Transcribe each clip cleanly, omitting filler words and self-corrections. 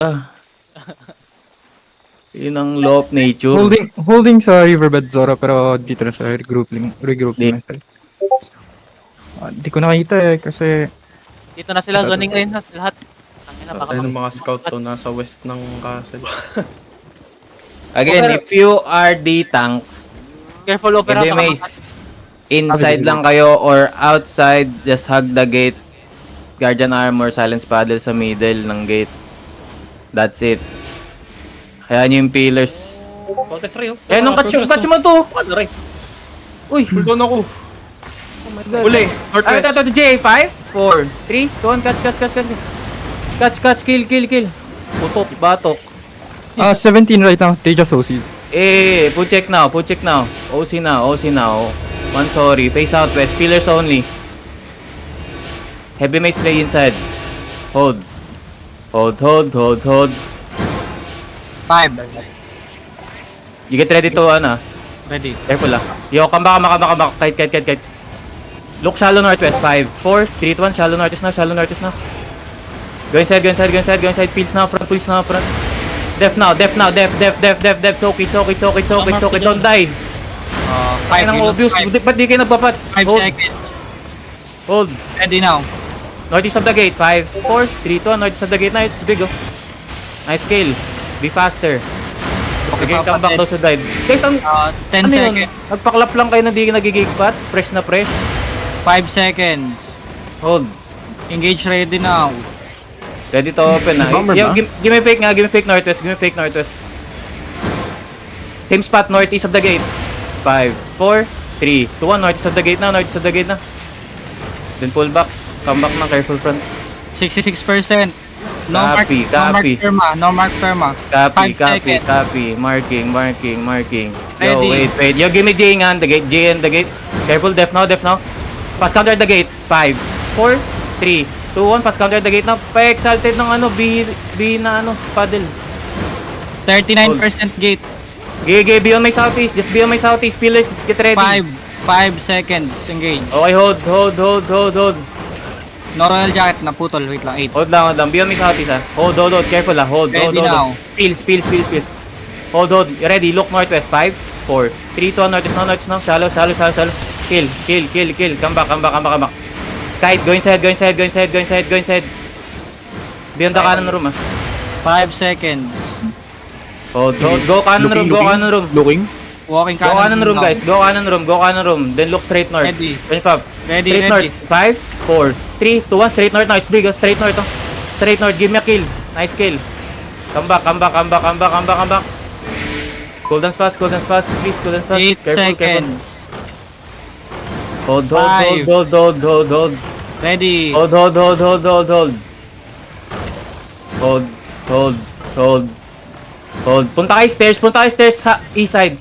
Ah, yun ang law of nature. Holding sa Riverbed Zora pero dito na sa regrouping Di, na sila. Di ko nakita kasi Dito na sila, zoning ngayon na lahat. Tangina, baka Tayo ng mga scout to nasa west ng castle. again, Opera. if you are the tanks, Careful, Opera. hindi Baka may inside lang kayo or outside, just hug the gate. Guardian armor, silence paddle sa middle ng gate. That's it. Kaya nyo yung pillars. Contest rin, oh. Eh, nung catch mo to! Ano rin? Uy! Full down ako. Oh my God. Uli, Ay, northwest. ito, J, 5, 4, 3, 2, 1, catch, kill. Putok, batok. 17 right now. They just OC. Put check now. OC now. One sorry, face southwest, pillars only. Heavy mace play inside. Hold. 5. You get ready to, Ready. careful Yo, come back. Kite. Look shallow northwest, 5, 4, 3, 2, 1, shallow northwest now. Go inside, pills now, front. Def now, def. Soak it, don't die. 5 Ay, nang obvious, ba't di kayo nagpapats? 5 Hold. seconds. Hold. Ready now. Northeast of the gate. 5, 4, 3, 2, 1. Northeast of the gate na. It's big, oh. Nice kill. Be faster. Okay, come back daw sa dive. Guys, 10 ano yun? seconds. Nagpaklap lang kayo na di nagigig pats. Press na press. 5 seconds. Hold. Engage ready now. Ready to open na. Bomber Yo, ba? give me fake northwest. Same spot, northeast of the gate. 5, 4, 3, 2, 1. Northeast of the gate na. Then pull back. Come back na. Careful front. 66%. Copy. No mark perma. 5 seconds. Copy. Marking. Yo, Ready. wait. Yo, give me J and the gate. Careful, def now. Fast counter the gate. 5, 4, 3, 2, 1. Fast counter the gate na. Pa-exalted ng B na paddle. 39% gate. Gigi, beyond my southeast. Just beyond my southeast. Pillars, get ready. 5 seconds. Engage. Okay, hold. No royal jacket. Naputol. Wait lang. 8. Hold lang. Beyond my southeast, Hold. Careful, Hold. Ready now. Pills. Hold. Ready. Look northwest. 5, 4, 3, 2, 1. Northwest now. Shallow. Kill. Come back. Kite. Go inside. Beyond the cannon room, 5 seconds. Hold. Go cannon room. Looking. Walking Go cannon room, now. guys. Go cannon room. Then look straight north. Ready. Finish up. Ready, Straight ready. north. 5, 4, 3, 2, 1. Straight north now. It's big. Straight north. Straight north. Give me a kill. Nice kill. Come back. Cool dance fast. Please, cool dance fast. 8 seconds. Hold. Five. Hold. Ready. Hold. Punta kayo stairs sa east side.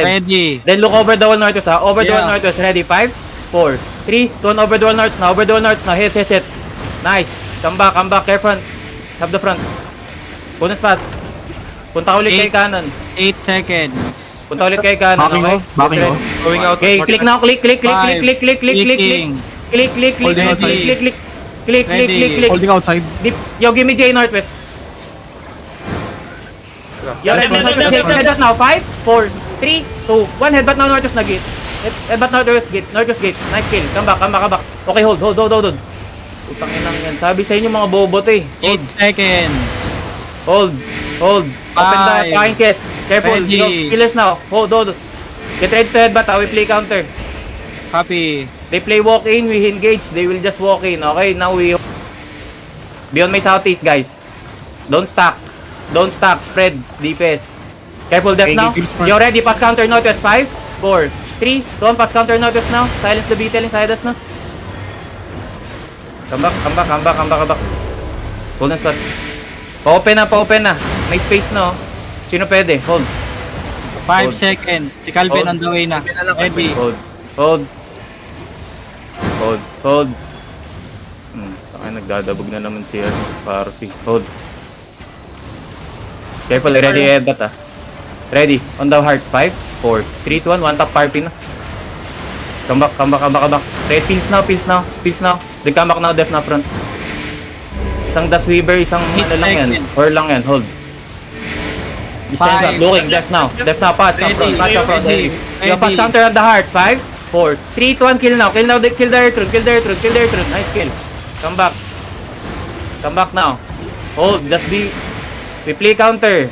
Ready. Then look over the wall northwest, Over the wall Yeah. northwest. Ready? 5, 4, 3, 2, 1. Over the wall northwest now. Hit. Nice. Come back. Careful. Have the front. Bonus fast. Punta ka ulit kay 8. kanan. 8 seconds. Okay? Backing off. Going out. Okay, click now. Click. Five. Clicking. Holding outside. Click. Holding outside. Yo, give me J Northwest. Yo, headbutt now. 5, 4, 3, 2, 1. Headbutt now Northwest na gate. Headbutt Northwest gate. Nice kill. Come back. Okay, hold. Utang inang yan. Sabi sa inyo mga bobo to eh. 8 seconds. Hold. Open the Five. fucking chest. Careful. Ready. Yo, killers now. Hold. Get ready to headbutt. We play counter. Copy. They play walk in, we engage. They will just walk in. Okay, now we... Beyond my southeast, guys. Don't stack. Spread. DPS. Careful, def now. You ready? Pass counter northwest. 5, 4, 3, 2, 1. Pass counter northwest now. Silence the beetle inside us now. Come back. Bonus pass. Pa-open na. May space na, Sino pwede? Hold. 5 seconds. Si Calvin Hold. on the way na. Ready. Hold. Saka nagdadabog na naman si Party. Hold. Careful, ready headbutt Ready, on the heart. 5, 4, 3, 2, 1. One top party na. Come back. Ready, pills now. Then come back now, def na front. Isang Das Weaver, isang ano lang yan. seconds. Or lang yan, hold. Stand up, Five. looking, left now. Left now, patch up front, patch up front. Ready. You have fast counter on the heart. 5, 4, 3, 2, 1, kill now. Kill now, kill the Earthroot, kill the Earthroot, kill the Earthroot. Nice kill. Come back. Come back now. Hold, just be... Replay counter.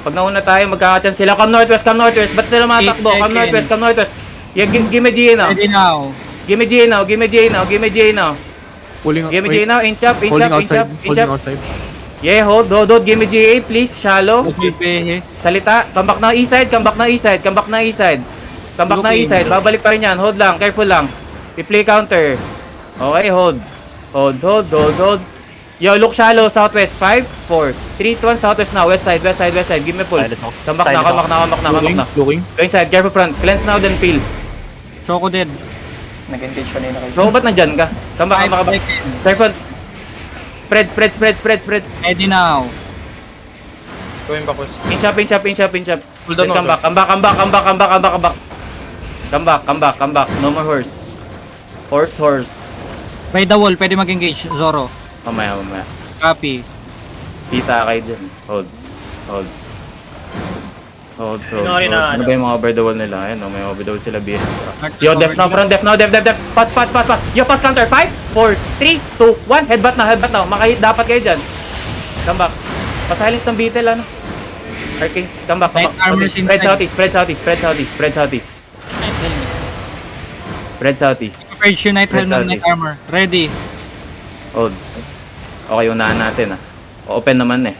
Pag nauna tayo, magkakachan sila. Come northwest, come northwest. Ba't sila matakbo? Come Second. northwest, come northwest. Yeah, give me GA now. Ready now. Give me GA now, give me GA now, give me GA now. Pulling, Give me GA now, inch up, inch holding up, inch outside, up, inch holding up. outside. Yeah, hold, give me GA, please, shallow. Okay. Salita, come back na east side, come back na east side, come back na east side. Come back na east side, babalik pa rin yan, hold lang, careful lang. Replay counter. Okay, hold. Hold. Yo, look shallow, southwest, 5, 4, 3, 2, 1, southwest now, west side, give me pull. Come back na. Looking. Go inside, careful front, cleanse now, then peel. Choco dead. Nag-engage kanina kayo. Bro, ba't nandyan ka? Come back. 5 seconds. Careful. Spread. Ready now. Going back west. Inch up. Hold on, Then come back. Come back. No more horse. Horse. By the wall, pwede mag-engage. Zoro. Mamaya. Copy. Kita kayo dyan. Hold. Pinori na, Ano ano? ba yung mga over the wall nila? Ayun, may over the wall sila behind. Yo, def now, front, def. Pass. Yo, pass counter. 5, 4, 3, 2, 1. Headbutt now. Dapat kayo dyan. Come back. Pasilence ng beetle, ano? Arcades, come back. Light armors Spread inside. southeast. Spread southeast. Prepared shoe night Red helmet, night Southeast. armor. Ready. Hold. Okay, unahan natin, ah. Open naman, eh.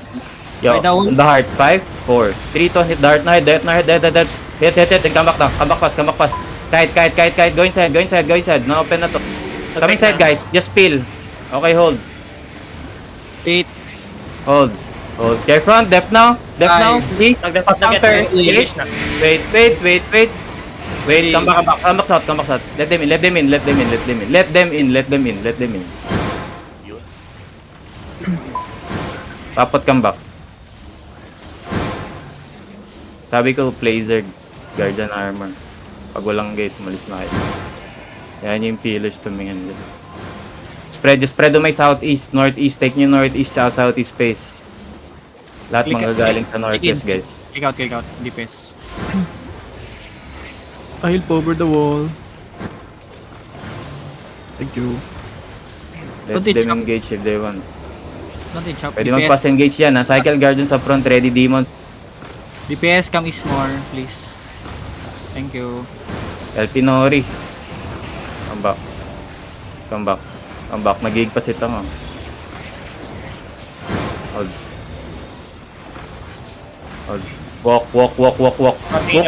Yo, By the wall. on the heart. 5, 4, 3, 2, hit the heart na, hit. Hit. Then come back now. Come back pass. Kite. Go inside. No, open na to. Come inside, guys. Just peel. Okay, hold. 8. Hold. Care front, def now, please. Pass counter. Nag-engage na. Wait, come back south. Let them in. Papot come back. Sabi ko, play Zerg, Guardian Armor. Pag walang gate, umalis na kayo. Yan yung pillars tumingin dyan. Spread on my southeast, northeast. Take nyo northeast tsaka southeast space. Lahat manggagaling sa northwest, guys. Kick out. DPS. I help over the wall. Thank you. Let Don't them chop. engage if they want. Nothing chop. Pwede mag-pass engage yan, ha. Cycle Guardian sa front, ready demon. DPS, come is more, please. Thank you. LP Nori. Come back. Nagigig pa si Tang, oh. Hold. Walk.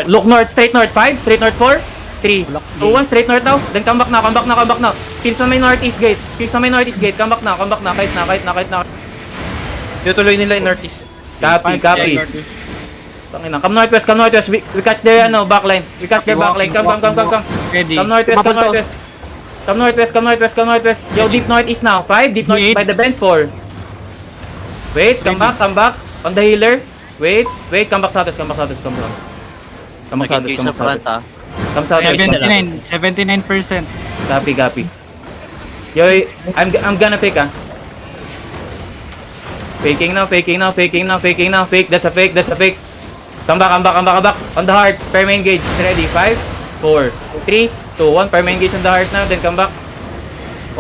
Look north, straight north. 5, straight north 4, 3, 2, 1, straight north now. Then come back now. Kills on my northeast gate. Come back now. Kahit na. Tuloy nila in artist. Copy. Tangina. Come northwest. We catch their backline. Come. Ready. Come northwest. Yo, deep northeast now. 5, deep northeast by the bend 4. Wait, come back. On the healer. Wait, come back southwest. Come southwest. 79%. Copy. Yo, I'm gonna fake, ah. Faking now. Fake. That's a fake. Come back. On the heart. Perma engage. Ready. 5, 4, 3, 2, 1. Perma engage on the heart now. Then come back.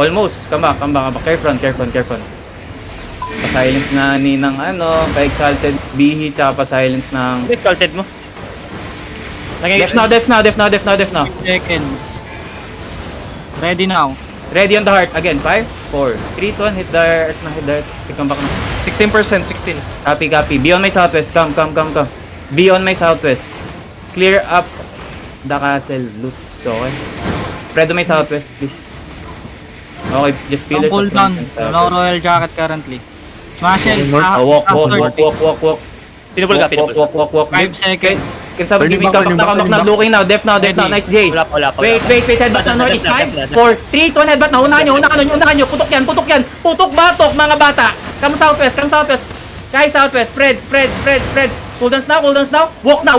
Almost. Come back. Careful. Pa-silence na ni ng pa-exalted Bihi tsaka pa-silence ng... Exalted mo. Def now. Seconds. Ready now. Ready on the heart. Again. 5, 4, 3, 2, 1. Hit the heart na. Come back na. 16%, 16. Copy. Be on my southwest. Come. Be on my southwest. Clear up the castle. Loot. Okay. Spread on my southwest, please. Okay, just pillars Don't pull of down. front and No southwest. royal jacket currently. Smash it. Walk. Pinupul ka. Walk. 5 seconds. Can somebody Turning come back, back now. Looking now. Def now. Nice J. Wala pa. Wait, headbutt na northeast. 5, 4, 3, 2, 1, headbutt na. Unahan nyo. Putok yan. Batok, mga bata. Come southwest. Guys, southwest. Spread. Cool downs now. Walk now.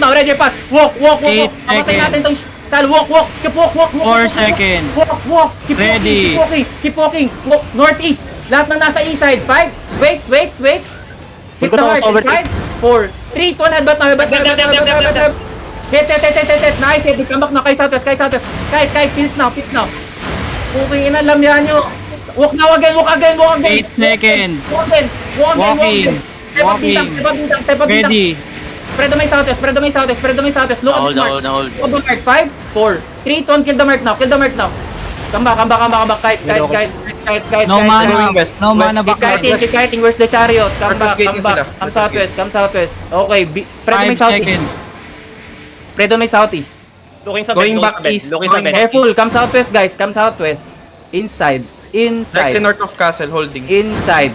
Ready, pass. Walk. 8 Pamatay seconds. natin tong Sal, walk, walk. Keep walk, walk, walk. 4 walk, seconds. Walk, walk. Keep Ready. walking, keep walking. Walk, northeast. Lahat na nasa east side. 5. Wait. Hit Ikot the ako heart. sa overtake. 5, 4, 3, 2, 1, headbutt na, headbutt na, Dab, dab, headbutt na, dab, dab, headbutt na. dab, Hit. Nice, hit. Come back na kay Southwest. Kite, pills now. Okay, inalam yan nyo. Walk now again. 8 seconds. Walking. Step up Walking. ditang. Ready. Spread the may Southwest. Look at this mark. Hold the mark. 5, 4, 3, 2, 1. Kill the mark now. Come back. Kite. No mana. Going west. No mana West. back. Keep kiting. Where's the chariot? Come Northwest back. gate na sila. Come southwest. Okay, spread the may 5 southeast. seconds. Spread the may southeast. Looking sa Going bed, back east, Looking sa going bed. back. Careful, come southwest guys, come southwest. Inside. Directly north of castle, holding. Inside.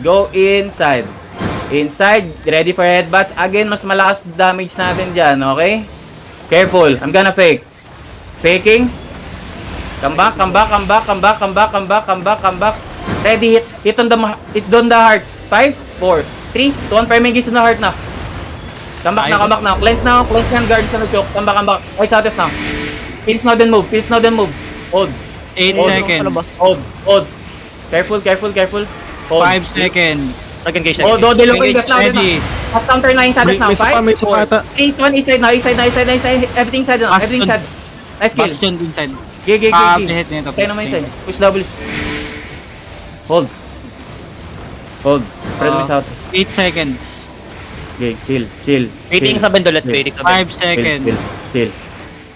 Go inside. Ready for headbutts. Again, mas malakas damage natin dyan, okay? Careful, I'm gonna fake. Faking. Come back. Ready, hit on the heart. 5, 4, 3, 2, 1. Permingis on the heart na. Come back now. Cleanse na yung guards na nag-choke. Come back. Ay, southwest now. Pills now then move. Hold. 8 seconds. Hold. Careful. Hold. 5 seconds. Nag-engage Oh, na. do look Ready. Fast counter na yung sadas now. May sapa, 5, may sapa 4, ata. 3, 2, 1. East side. Everything side now. Everything side. Nice kill. Bastion inside. Gig. Hit nito. Tayo naman yung side. Push doubles. Hold. Spread me south. 8 seconds. Gig, chill. Waiting sa bend ulit. Waiting sa bend. 5 seconds. Chill.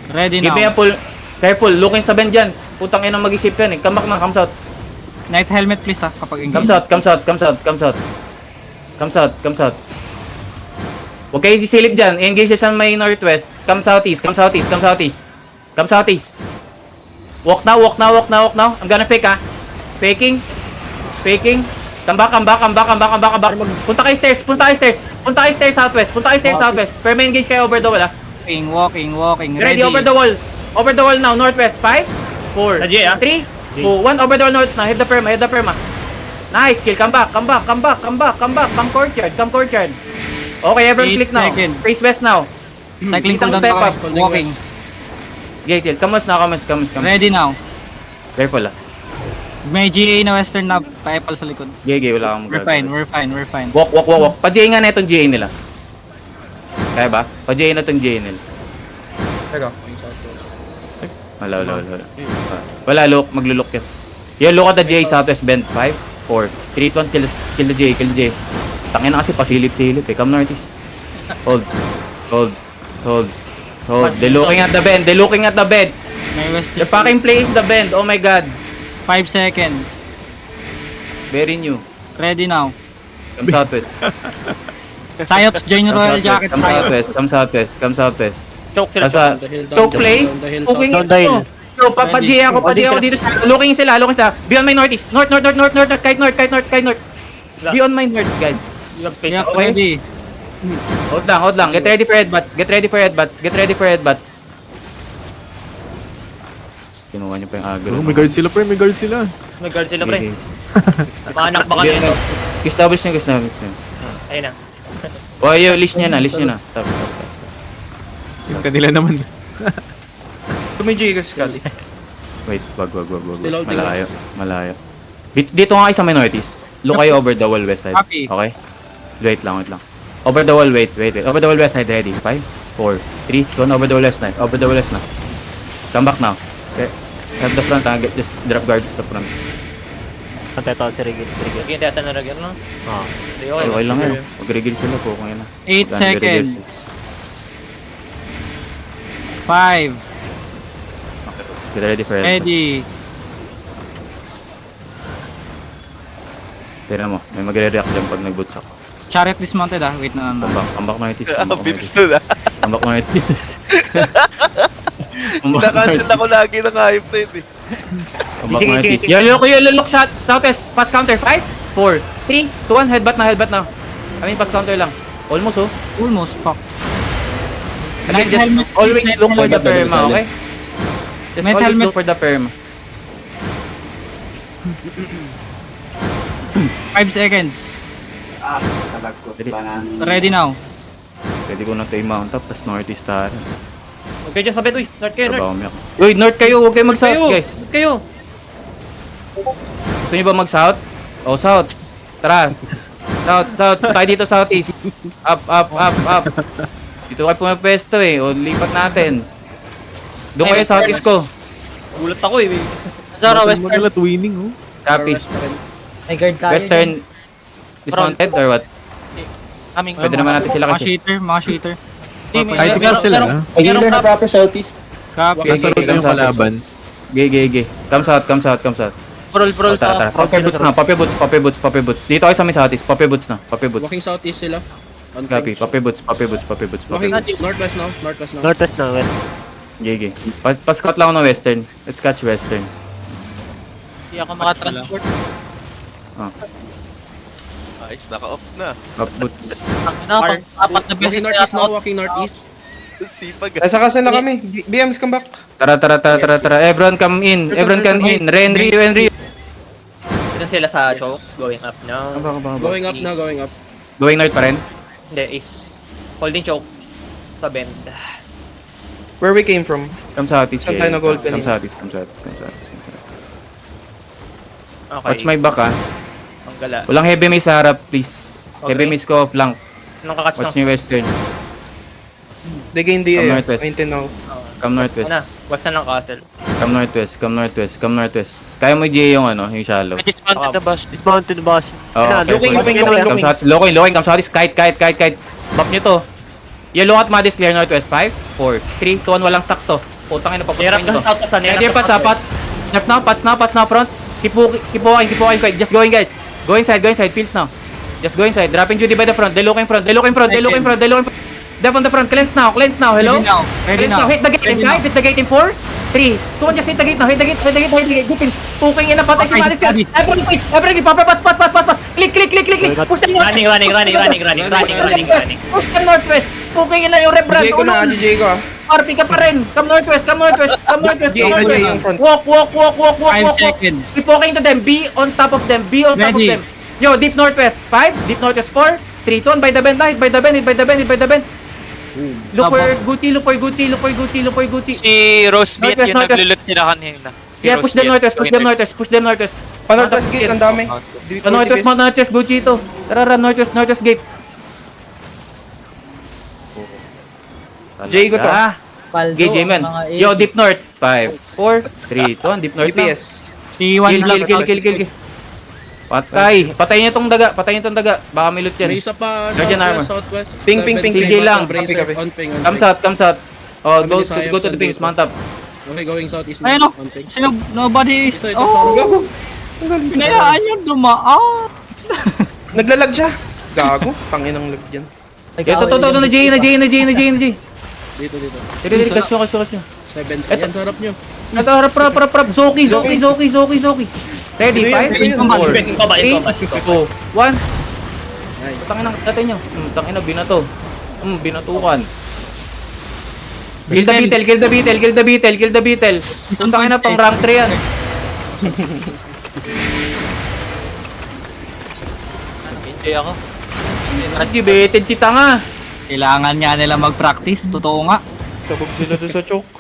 Ready Give me a now. pull. Careful, looking sa bend dyan. Putang ina mag-isip yan eh. Come back na, come south. Night helmet please ha kapag engage. Come south. Huwag kayo sisilip dyan. Engage sa may northwest. Come southeast. Walk now. I'm gonna fake ha. Faking. Come back. Punta kayo stairs southwest. Perma engage kayo over the wall ha. Walking. Ready, over the wall now. Northwest. 5, 4, Na-J, ah. 3, 2, 1. Over the wall north now. Hit the perma. Nice kill. Come back. Come courtyard. Okay, everyone 8 click now. seconds. Face west now. Cycling Kitang cooldown step pa up. kayo. Walking. Gate. Come. Ready now. Careful ah. May GA na western na pa-epal sa likod. Gege, wala akong We're fine. Walk. Pa-GA nga na itong GA nila. Kaya ba? Pa-GA na itong GA nila. Teka. Wala, look. Maglulok yan. Yo, look at the GA southwest bend. 5, 4, 3, 2, 1. Kill the GA. Tangin na kasi pasilip-silip eh. Come northeast. Hold. They're looking at the bend. May western. The fucking place the bend. Oh my god. 5 seconds. Very new. Ready now. Come southwest. Psyops, join your royal jacket. Come southwest. Choke sila. Nasa choke play. Cooking Down the hill. So, pa-G ako dito. Looking sila. Beyond my northeast. North. Kite north. Beyond my north, guys. You have space. Yeah, Okay. ready. Hold lang. Get ready for headbutts. Kinuha niyo pa yung agro. Oh, may guard sila pre, May guard sila, pre. Mga anak baka nito. Kiss doubles niya. Ayun na. Oh, yo, list niya na. Stop. Yung kanila naman. Tumidyo yung skull. Wait, wag. Malayo. Dito nga kayo sa minorities. Look kayo over the wall west side. Copy. Okay? Wait lang. Over the wall, wait. Over the wall west side, ready. 5, 4, 3, 2, 1. Over the wall west na. Come back now. Okay. Have the front, just drop guard to the front. Pagkataw si Rigil. Sige, tiyatan na Rigil, no? Oo. Okay lang yan. Mag-regil sila po kung yan. 8 seconds. 5. Get ready for it. Ready. Tira mo, may magre-react dyan pag nag-boots ako. Chariot dismounted ah. Wait na. Come back na itis. Bilis na na. Come back na itis. Nakancel ako lagi ng hype na yun eh. Come back na itis. Yo, look shot. Southwest. Pass counter. 5, 4, 3, 2, 1. Headbutt na. Pass counter lang. Almost oh. Almost. Fuck. Again, Light just helmet, always please, look for light the helmet. perma, okay? Just Light always helmet. look for the perma. 5 seconds. Ready? Ready now. Pwede ko na tayo mount up, tapos northeast tayo. Okay, dyan sa bed, uy. North kayo, North. Trabaho umiyak. Uy, north kayo, huwag kayo mag-south, Kayo, guys. North kayo. Gusto niyo ba mag-south? O, south. Tara. South. Tayo dito southeast. Up. Dito kayo pumapwesto eh. O, lipat natin. Doon kayo southeast ko. Gulat ako eh. Zora, west. Magalat winning, oh. Copy. May guard tayo. Western. Dismounted or what? Aming. Pwede naman natin sila Mga kasi. cheater. Kahit ikaw sila, ha? May healer na proper southeast. Copy. Okay, Nasa road yung kalaban. Gay. Come south. Prol, O, tara. Poppy boots. Dito kayo sa may southeast. Poppy boots. Walking southeast sila. On Copy. page. Poppy boots. Walking northwest now. Northwest na, west. Gay. Pa-scout lang ako ng western. Let's catch western. Hindi ako makatransport. Ayos, naka-ops na. Pop boots. Apat na beses Walking na northeast now. ako. Walking northeast. Sipag. Nasa castle na kami. BMs, come back. Tara. Everyone come in. Renry. Doon sila sa choke. Going up now. Going up na, going up. Going north pa rin? Hindi, is holding choke. Sa bend. Where we came from. Come southeast. Saan tayo na-gold Come kanina? southeast. Okay. Watch my back ah. Ang gala. Walang heavy mace sa harap, please. Okay. Heavy mace ko flank. Anong kakatch Watch ng... nyo western. They gained the Come northwest. maintain now. Come northwest. Ano? What's na ng castle? Come northwest. Kaya mo J yung ano, yung shallow. Dismounted the bus. Oh, Looking. Come south. Looking. Come southeast. Kite. Bop nyo to. Yellow at Madis clear northwest. 5, 4, 3, 2, 1. Walang stocks to. Putang ina, papunta Hirap nyo ng to. south pasan. Ready pa sapat. Left now, pats now, front. Keep walking, quiet. Just going, guys. Go inside, fields now. Just go inside. Dropping Judy by the front. They looking front. Def on the front. Cleanse now. Hello? Ready Cleanse now. now. Hit the gate in 5. Hit the gate in 4, 3, 2, 1. Just hit the gate now. Hit the gate. Gate. Puking ina, patay si Madis. Everybody, pat. Click. Push them northwest. Running. Push them northwest. Puking ina yung rebrand. DJ ko na, DJ ko ah. RP ka pa rin. Come northwest. yung front. Walk. 5 seconds. Keep walking to them. Be on top of them. Ready. Yo, deep northwest. 5. Deep northwest 4. 3, 2, 1. By the bend. Hit by the bend. Look for Gucci. Si Rose Beat Northwest, yung northwest. naglulot sila kanina. Si Yeah, Rose push them Beat. northwest. Push them northwest. Pa-northwest gate, ang dami. Northwest, Gucci ito. Tara, northwest gate. Jay ko to. Paldo, Gay J-Man. ang mga Yo, AD. deep north. 5, 4, 3, 2, 1. Deep north na. DPS. T1 lang. Kill. Patay niyo tong daga. Baka may loot yan. May isa pa Guardian armor. southwest. Ping. Sige lang. Bracer, Copy. on ping. Come south. Oh, go Kami ni to the Sayap, pings. Sanduko. Mount up. Okay, going southeast Ayun now. o. On ping. Nobody is... Ito, Oh, Gago. pinayaan yung dumaan. Naglalag siya. Gago. Tangin ang lag dyan. Ito, na J. Dito. Dili, kasyo. 7. Ayan, sa harap nyo. Ito, harap. Zoki. Ready? Ito 5, yun. 4, Ito ba? 3, 2, 1. Tangin ang natin nyo. Tangin na, binato. Binatukan. Kill the beetle. Tangin na, pang rank 3 yan. Enjoy ako. Activated si tanga. Kailangan nga nila mag-practice. Totoo nga. Sabog sila doon sa choke.